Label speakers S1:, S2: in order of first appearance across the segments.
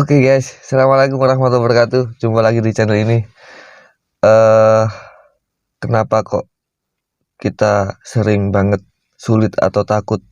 S1: Oke guys, assalamualaikum warahmatullahi wabarakatuh. Jumpa lagi di channel ini. Eh, Kenapa kok kita sering banget sulit atau takut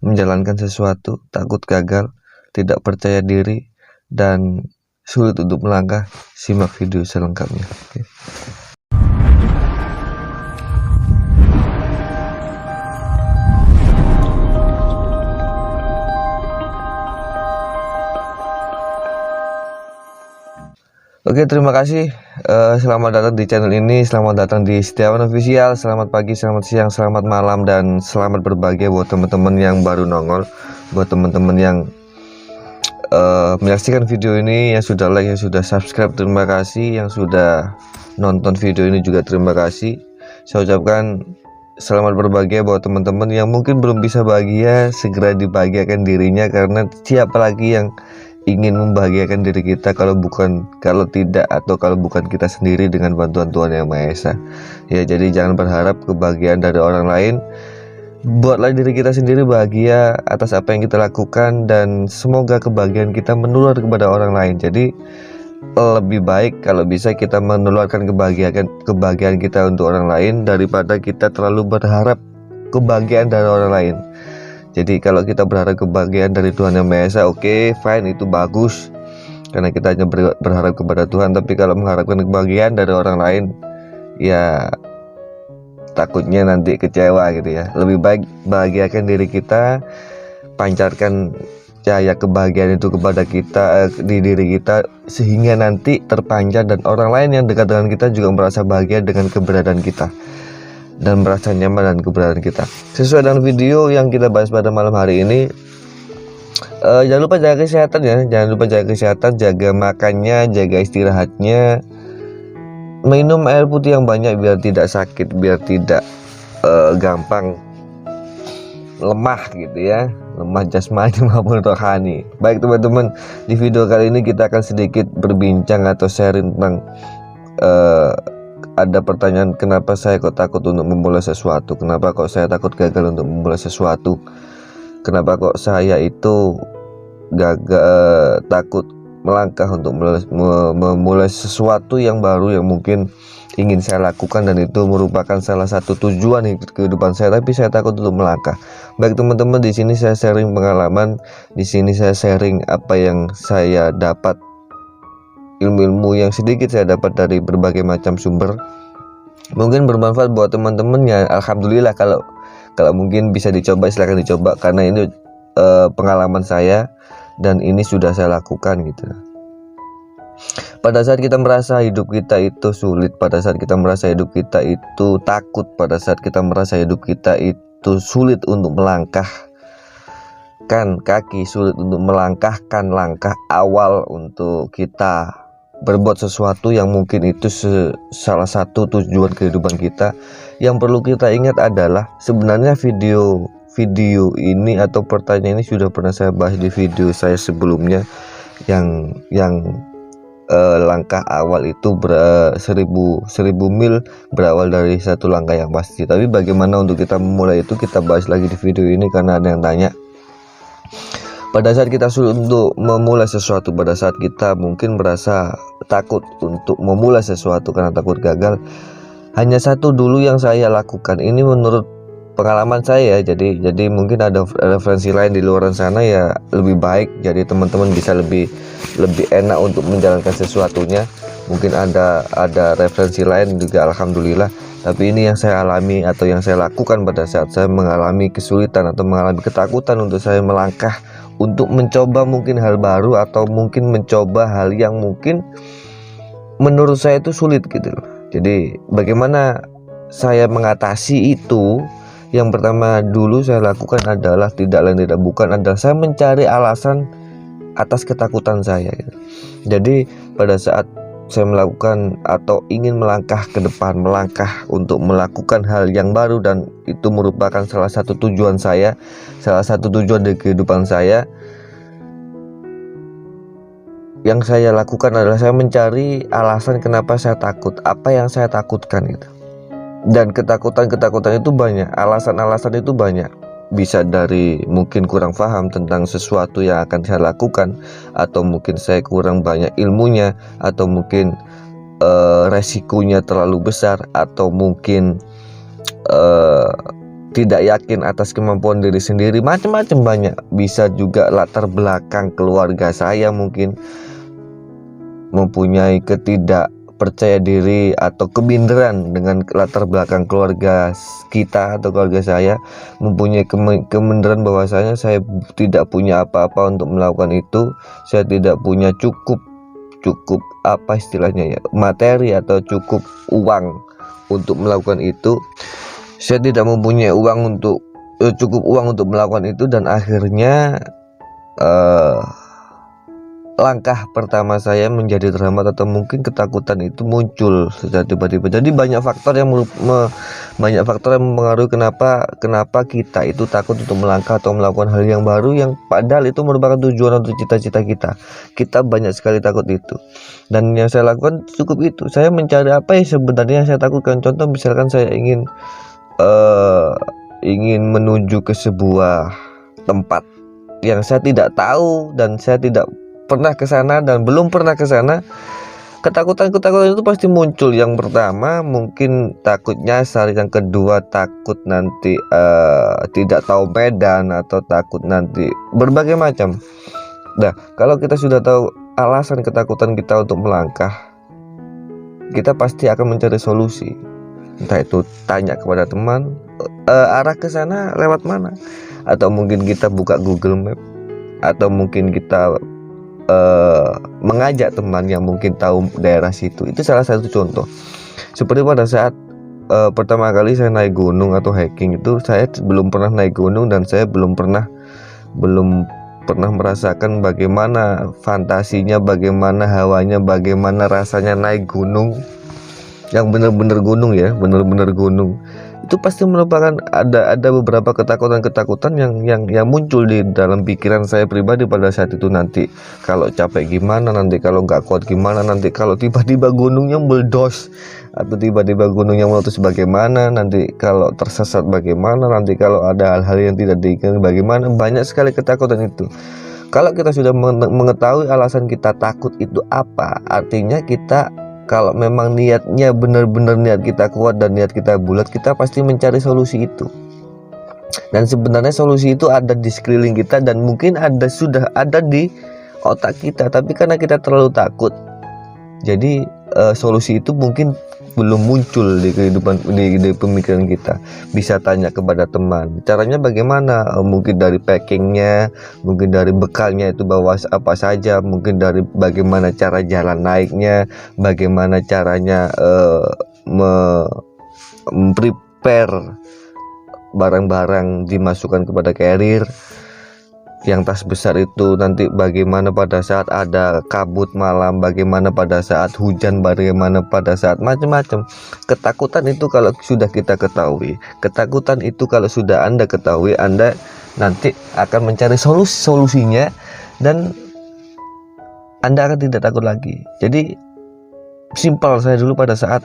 S1: menjalankan sesuatu, takut gagal, tidak percaya diri, dan sulit untuk melangkah? Simak video selengkapnya. Oke. Oke, terima kasih. Selamat datang di channel ini. Selamat datang di Setiawan Official. Selamat pagi, selamat siang, selamat malam, dan selamat berbahagia buat teman-teman yang baru nongol. Buat teman-teman yang menyaksikan video ini, yang sudah like, yang sudah subscribe, terima kasih. Yang sudah nonton video ini juga terima kasih. Saya ucapkan selamat berbahagia buat teman-teman yang mungkin belum bisa bahagia, segera dibahagiakan dirinya, karena siapa lagi yang ingin membahagiakan diri kita kalau tidak atau kalau bukan kita sendiri dengan bantuan Tuhan Yang Maha Esa. Ya, jadi jangan berharap kebahagiaan dari orang lain. Buatlah diri kita sendiri bahagia atas apa yang kita lakukan, dan semoga kebahagiaan kita menular kepada orang lain. Jadi lebih baik kalau bisa kita menularkan kebahagiaan kita untuk orang lain daripada kita terlalu berharap kebahagiaan dari orang lain. Jadi kalau kita berharap kebahagiaan dari Tuhan Yang Maha Esa, oke, fine, itu bagus, karena kita hanya berharap kepada Tuhan. Tapi kalau mengharapkan kebahagiaan dari orang lain, ya takutnya nanti kecewa gitu ya. Lebih baik bahagiakan diri kita, pancarkan cahaya kebahagiaan itu kepada kita, di diri kita, sehingga nanti terpancar dan orang lain yang dekat dengan kita juga merasa bahagia dengan keberadaan kita dan merasa nyaman dengan keberadaan kita. Sesuai dengan video yang kita bahas pada malam hari ini, jangan lupa jaga kesehatan ya, jangan lupa jaga kesehatan, jaga makannya, jaga istirahatnya, minum air putih yang banyak biar tidak sakit, biar tidak gampang lemah gitu ya, lemah jasmani maupun rohani. Baik teman-teman, di video kali ini kita akan sedikit berbincang atau sharing tentang ada pertanyaan, kenapa saya kok takut untuk memulai sesuatu, kenapa kok saya takut gagal untuk memulai sesuatu, kenapa kok saya itu takut melangkah untuk memulai sesuatu yang baru yang mungkin ingin saya lakukan, dan itu merupakan salah satu tujuan kehidupan saya, tapi saya takut untuk melangkah. Baik teman-teman, di sini saya sharing pengalaman, di sini saya sharing apa yang saya dapat, ilmu-ilmu yang sedikit saya dapat dari berbagai macam sumber. Mungkin bermanfaat buat teman-teman ya. Alhamdulillah, kalau mungkin bisa dicoba, silahkan dicoba, karena ini pengalaman saya dan ini sudah saya lakukan gitu. Pada saat kita merasa hidup kita itu sulit, pada saat kita merasa hidup kita itu takut, pada saat kita merasa hidup kita itu sulit untuk melangkahkan kaki, sulit untuk melangkahkan langkah awal untuk kita berbuat sesuatu yang mungkin itu salah satu tujuan kehidupan kita. Yang perlu kita ingat adalah sebenarnya video ini atau pertanyaan ini sudah pernah saya bahas di video saya sebelumnya, yang langkah awal itu 1000 mil berawal dari satu langkah yang pasti. Tapi bagaimana untuk kita memulai itu, kita bahas lagi di video ini, karena ada yang tanya. Pada saat kita sulit untuk memulai sesuatu, pada saat kita mungkin merasa takut untuk memulai sesuatu karena takut gagal, hanya satu dulu yang saya lakukan. Ini menurut pengalaman saya, jadi mungkin ada referensi lain di luar sana ya, lebih baik jadi teman-teman bisa lebih enak untuk menjalankan sesuatunya. Mungkin ada referensi lain juga, alhamdulillah. Tapi ini yang saya alami atau yang saya lakukan pada saat saya mengalami kesulitan atau mengalami ketakutan untuk saya melangkah, untuk mencoba mungkin hal baru, atau mungkin mencoba hal yang mungkin menurut saya itu sulit gitu loh. Jadi bagaimana saya mengatasi itu? Yang pertama dulu saya lakukan adalah tidak lain tidak bukan adalah saya mencari alasan atas ketakutan saya gitu. Jadi pada saat saya melakukan atau ingin melangkah ke depan, melangkah untuk melakukan hal yang baru, dan itu merupakan salah satu tujuan saya, salah satu tujuan dari kehidupan saya, yang saya lakukan adalah saya mencari alasan kenapa saya takut, apa yang saya takutkan gitu. Dan ketakutan itu banyak, alasan-alasan itu banyak. bisa dari mungkin kurang paham tentang sesuatu yang akan saya lakukan, atau mungkin saya kurang banyak ilmunya, atau mungkin resikonya terlalu besar, atau mungkin tidak yakin atas kemampuan diri sendiri, macam-macam banyak. Bisa juga latar belakang keluarga saya mungkin mempunyai ketidakpercaya diri atau keminderan dengan latar belakang keluarga kita atau keluarga saya, mempunyai keminderan bahwasanya saya tidak punya apa-apa untuk melakukan itu, saya tidak punya cukup apa istilahnya ya, materi atau cukup uang untuk melakukan itu. Saya tidak mempunyai uang untuk cukup uang untuk melakukan itu, dan akhirnya langkah pertama saya menjadi terhambat atau mungkin ketakutan itu muncul secara tiba-tiba. Jadi banyak faktor yang mempengaruhi kenapa kita itu takut untuk melangkah atau melakukan hal yang baru, yang padahal itu merupakan tujuan atau cita-cita kita. Kita banyak sekali takut itu, dan yang saya lakukan cukup itu. Saya mencari apa yang sebenarnya saya takutkan. Contoh misalkan saya ingin menuju ke sebuah tempat yang saya tidak tahu dan saya tidak pernah ke sana dan belum pernah ke sana. Ketakutan itu pasti muncul. Yang pertama mungkin takut nyasar, yang kedua takut nanti tidak tahu medan, atau takut nanti berbagai macam. Nah, kalau kita sudah tahu alasan ketakutan kita untuk melangkah, kita pasti akan mencari solusi. Entah itu tanya kepada teman, arah ke sana lewat mana, atau mungkin kita buka Google Map, atau mungkin kita mengajak teman yang mungkin tahu daerah situ. Itu salah satu contoh. Seperti pada saat pertama kali saya naik gunung atau hiking itu, saya belum pernah naik gunung dan saya belum pernah merasakan bagaimana fantasinya, bagaimana hawanya, bagaimana rasanya naik gunung yang benar-benar gunung ya, benar-benar gunung. Itu pasti merupakan ada beberapa ketakutan yang muncul di dalam pikiran saya pribadi pada saat itu. Nanti kalau capek gimana, nanti kalau nggak kuat gimana, nanti kalau tiba-tiba gunungnya meledos, atau tiba-tiba gunungnya meletus bagaimana, nanti kalau tersesat bagaimana, nanti kalau ada hal-hal yang tidak diinginkan bagaimana. Banyak sekali ketakutan itu. Kalau kita sudah mengetahui alasan kita takut itu apa, artinya kita, kalau memang niatnya benar-benar niat kita kuat dan niat kita bulat, kita pasti mencari solusi itu. Dan sebenarnya solusi itu ada di sekeliling kita dan mungkin sudah ada di otak kita, tapi karena kita terlalu takut, jadi solusi itu mungkin belum muncul di kehidupan, di pemikiran kita. Bisa tanya kepada teman, caranya bagaimana, mungkin dari packingnya, mungkin dari bekalnya itu bawa apa saja, mungkin dari bagaimana cara jalan naiknya, bagaimana caranya prepare barang-barang dimasukkan kepada carrier yang tas besar itu, nanti bagaimana pada saat ada kabut malam, bagaimana pada saat hujan, bagaimana pada saat macam-macam. Ketakutan itu kalau sudah kita ketahui, ketakutan itu kalau sudah Anda ketahui, Anda nanti akan mencari solusinya dan Anda akan tidak takut lagi. Jadi simpel, saya dulu pada saat,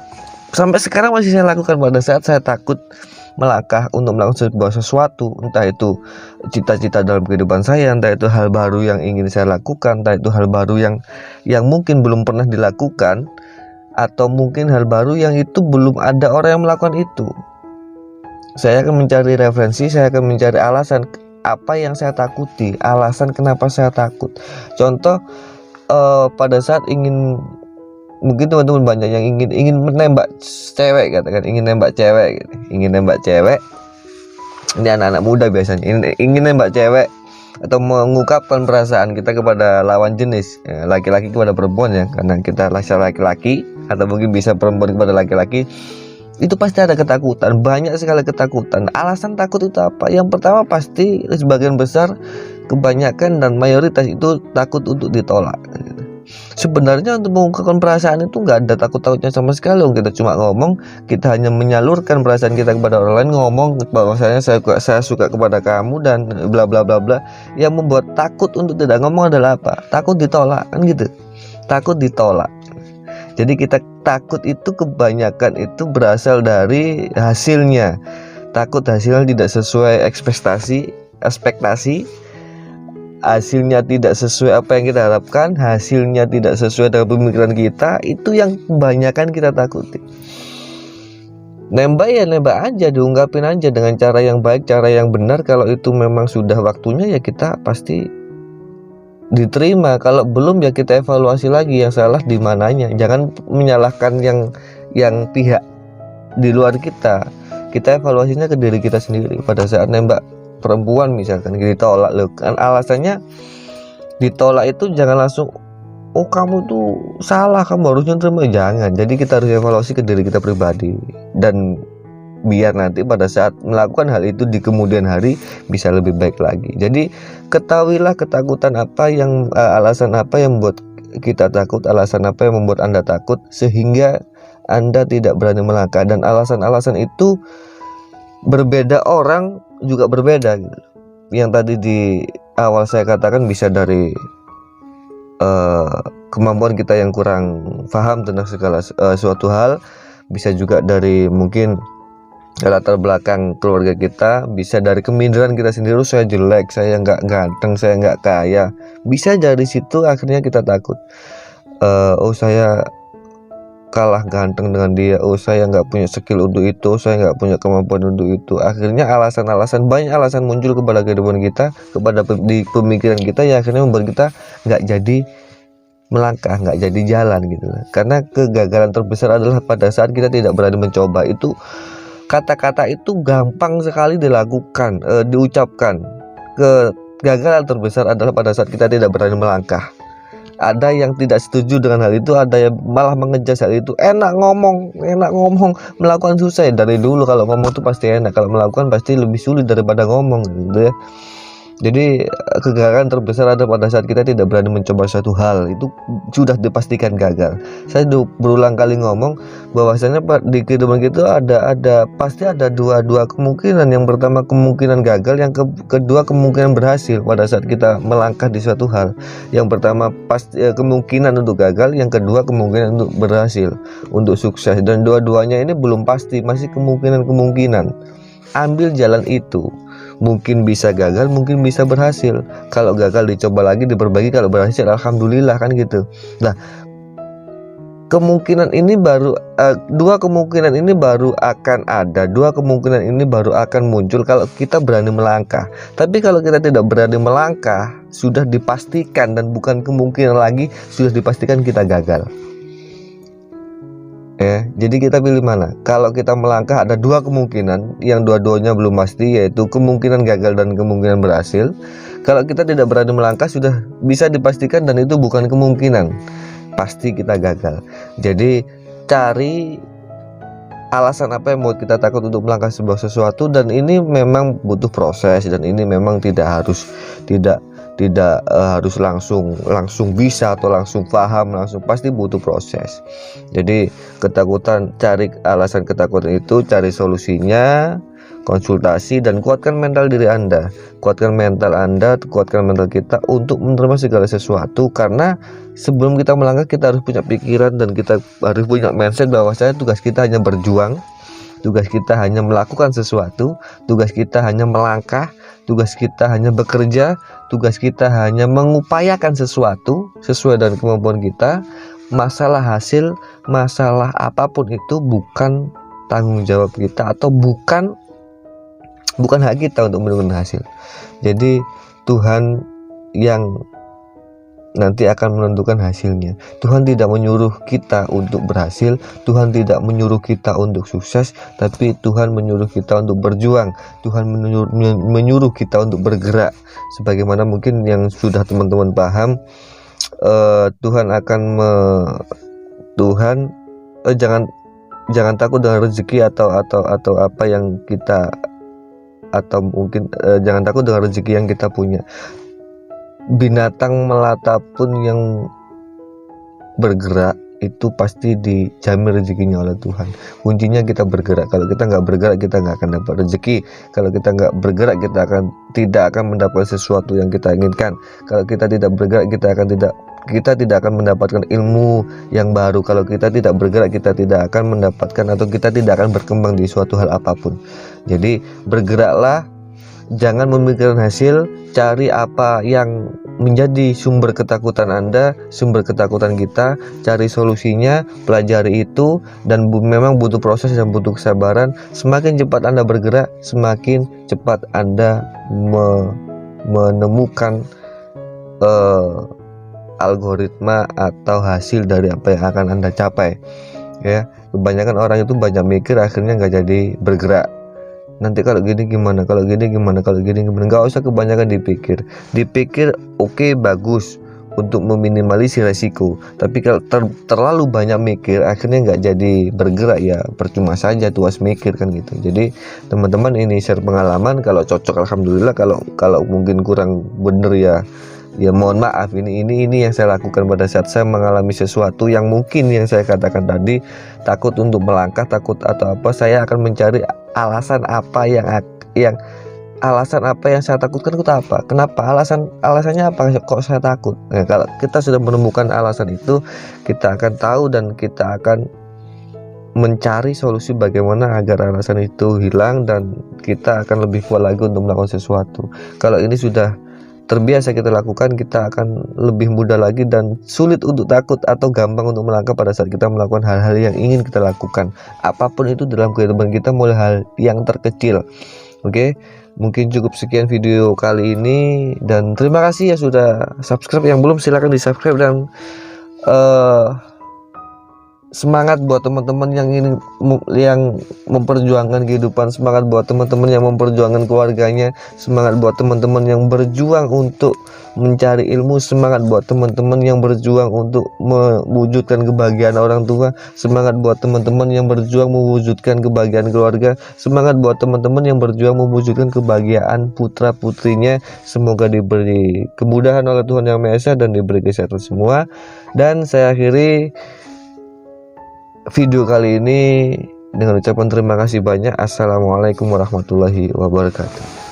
S1: sampai sekarang masih saya lakukan, pada saat saya takut melangkah untuk melakukan sesuatu, entah itu cita-cita dalam kehidupan saya, entah itu hal baru yang ingin saya lakukan, entah itu hal baru yang mungkin belum pernah dilakukan, atau mungkin hal baru yang itu belum ada orang yang melakukan itu. Saya akan mencari referensi, saya akan mencari alasan apa yang saya takuti, alasan kenapa saya takut. Contoh, pada saat mungkin teman-teman banyak yang ingin menembak cewek, katakan ingin nembak cewek gitu. Ingin nembak cewek, ini anak-anak muda biasanya ingin nembak cewek atau mengungkapkan perasaan kita kepada lawan jenis, laki-laki kepada perempuan ya, karena kita laki-laki, atau mungkin bisa perempuan kepada laki-laki. Itu pasti ada ketakutan, banyak sekali ketakutan. Alasan takut itu apa? Yang pertama pasti sebagian besar, kebanyakan dan mayoritas itu takut untuk ditolak. Sebenarnya untuk mengungkapkan perasaan itu nggak ada takut-takutnya sama sekali. Kita cuma ngomong, kita hanya menyalurkan perasaan kita kepada orang lain, ngomong bahwasanya saya suka kepada kamu dan bla bla bla bla. Yang membuat takut untuk tidak ngomong adalah apa? Takut ditolak, kan gitu. Takut ditolak. Jadi kita takut itu kebanyakan itu berasal dari hasilnya. takut hasilnya tidak sesuai ekspektasi, hasilnya tidak sesuai apa yang kita harapkan, hasilnya tidak sesuai dengan pemikiran kita. Itu yang kebanyakan kita takuti. Nembak ya nembak aja, diungkapin aja dengan cara yang baik, cara yang benar. Kalau itu memang sudah waktunya ya kita pasti diterima. Kalau belum ya kita evaluasi lagi yang salah di mananya. Jangan menyalahkan yang pihak di luar kita. Kita evaluasinya ke diri kita sendiri. Pada saat nembak perempuan misalkan ditolak, loh kan alasannya ditolak itu jangan langsung oh kamu tuh salah, kamu harusnya terima. Jangan. Jadi kita harus evaluasi ke diri kita pribadi, dan biar nanti pada saat melakukan hal itu di kemudian hari bisa lebih baik lagi. Jadi ketahuilah ketakutan apa yang alasan apa yang membuat kita takut, alasan apa yang membuat Anda takut sehingga Anda tidak berani melangkah. Dan alasan-alasan itu berbeda orang juga berbeda gitu. Yang tadi di awal saya katakan bisa dari kemampuan kita yang kurang paham tentang segala suatu hal, bisa juga dari mungkin latar belakang keluarga kita, bisa dari keminderan kita sendiri. Saya jelek, saya nggak ganteng, saya nggak kaya, bisa dari situ akhirnya kita takut. Oh saya kalah ganteng dengan dia, oh saya nggak punya skill untuk itu, saya nggak punya kemampuan untuk itu. Akhirnya banyak alasan muncul kepada kehidupan kita, kepada di pemikiran kita, yang akhirnya membuat kita nggak jadi melangkah, nggak jadi jalan gitu. Karena kegagalan terbesar adalah pada saat kita tidak berani mencoba. Itu kata-kata itu gampang sekali dilakukan, diucapkan. Kegagalan terbesar adalah pada saat kita tidak berani melangkah. Ada yang tidak setuju dengan hal itu, ada yang malah mengejar hal itu. Enak ngomong, melakukan susah. Dari dulu kalau ngomong itu pasti enak, kalau melakukan pasti lebih sulit daripada ngomong gitu ya. Jadi kegagalan terbesar ada pada saat kita tidak berani mencoba suatu hal. Itu sudah dipastikan gagal. Saya berulang kali ngomong bahwasanya di kehidupan kita pasti ada dua kemungkinan. Yang pertama kemungkinan gagal, yang kedua kemungkinan berhasil pada saat kita melangkah di suatu hal. Yang pertama pasti kemungkinan untuk gagal, yang kedua kemungkinan untuk berhasil, untuk sukses. Dan dua-duanya ini belum pasti, masih kemungkinan. Ambil jalan itu. Mungkin bisa gagal, mungkin bisa berhasil. Kalau gagal dicoba lagi, diperbaiki. Kalau berhasil alhamdulillah, kan gitu. Nah, kemungkinan ini baru dua kemungkinan ini baru akan ada, dua kemungkinan ini baru akan muncul kalau kita berani melangkah. Tapi kalau kita tidak berani melangkah, sudah dipastikan, dan bukan kemungkinan lagi, sudah dipastikan kita gagal. Jadi kita pilih mana? Kalau kita melangkah ada dua kemungkinan, yang dua-duanya belum pasti, yaitu kemungkinan gagal dan kemungkinan berhasil. Kalau kita tidak berani melangkah, sudah bisa dipastikan dan itu bukan kemungkinan, pasti kita gagal. Jadi cari alasan apa yang membuat kita takut untuk melangkah sebuah sesuatu, dan ini memang butuh proses, dan ini memang tidak harus langsung bisa atau langsung paham, pasti butuh proses. Jadi ketakutan, cari alasan ketakutan itu, cari solusinya, konsultasi, dan kuatkan mental diri Anda, kuatkan mental kita untuk menerima segala sesuatu. Karena sebelum kita melangkah, kita harus punya pikiran dan kita harus punya mindset bahwasanya tugas kita hanya berjuang, tugas kita hanya melakukan sesuatu, tugas kita hanya melangkah, tugas kita hanya bekerja, tugas kita hanya mengupayakan sesuatu sesuai dengan kemampuan kita. Masalah hasil, masalah apapun itu bukan tanggung jawab kita, atau bukan hak kita untuk menentukan hasil. Jadi Tuhan yang nanti akan menentukan hasilnya. Tuhan tidak menyuruh kita untuk berhasil, Tuhan tidak menyuruh kita untuk sukses, tapi Tuhan menyuruh kita untuk berjuang. Tuhan menyuruh kita untuk bergerak. Sebagaimana mungkin yang sudah teman-teman paham, jangan takut dengan rezeki atau apa yang kita, atau mungkin jangan takut dengan rezeki yang kita punya. Binatang melata pun yang bergerak itu pasti dijamin rezekinya oleh Tuhan. Kuncinya kita bergerak. Kalau kita nggak bergerak, kita nggak akan dapat rezeki. Kalau kita nggak bergerak, kita tidak akan mendapatkan sesuatu yang kita inginkan. Kalau kita tidak bergerak, kita akan tidak kita tidak akan mendapatkan ilmu yang baru. Kalau kita tidak bergerak, kita tidak akan mendapatkan atau kita tidak akan berkembang di suatu hal apapun. Jadi bergeraklah, jangan memikirkan hasil, cari apa yang menjadi sumber ketakutan Anda, sumber ketakutan kita, cari solusinya, pelajari itu, dan memang butuh proses dan butuh kesabaran. Semakin cepat Anda bergerak, semakin cepat Anda menemukan algoritma atau hasil dari apa yang akan Anda capai. Ya, kebanyakan orang itu banyak mikir, akhirnya nggak jadi bergerak. Nanti kalau gini gimana, kalau gini gimana, kalau gini gimana. Nggak usah kebanyakan dipikir oke, bagus untuk meminimalisir resiko, tapi kalau terlalu banyak mikir, akhirnya nggak jadi bergerak, ya percuma saja tuas mikir kan gitu. Jadi teman-teman, ini share pengalaman, kalau cocok alhamdulillah, kalau mungkin kurang bener ya mohon maaf. Ini yang saya lakukan pada saat saya mengalami sesuatu yang mungkin yang saya katakan tadi, takut untuk melangkah, takut atau apa, saya akan mencari alasan apa yang saya takutkan itu apa, kenapa, alasannya apa kok saya takut. Nah, kalau kita sudah menemukan alasan itu, kita akan tahu dan kita akan mencari solusi bagaimana agar alasan itu hilang, dan kita akan lebih kuat lagi untuk melakukan sesuatu. Kalau ini sudah terbiasa kita lakukan, kita akan lebih mudah lagi dan sulit untuk takut atau gampang untuk melangkah pada saat kita melakukan hal-hal yang ingin kita lakukan, apapun itu dalam kehidupan kita, mulai hal yang terkecil. Oke, mungkin cukup sekian video kali ini, dan terima kasih ya sudah subscribe. Yang belum silahkan di subscribe, dan semangat buat teman-teman yang memperjuangkan kehidupan, semangat buat teman-teman yang memperjuangkan keluarganya, semangat buat teman-teman yang berjuang untuk mencari ilmu, semangat buat teman-teman yang berjuang untuk mewujudkan kebahagiaan orang tua, semangat buat teman-teman yang berjuang mewujudkan kebahagiaan keluarga, semangat buat teman-teman yang berjuang mewujudkan kebahagiaan putra putrinya. Semoga diberi kemudahan oleh Tuhan Yang Maha Esa dan diberi kesehatan semua. Dan saya akhiri video kali ini dengan ucapan terima kasih banyak. Assalamualaikum warahmatullahi wabarakatuh.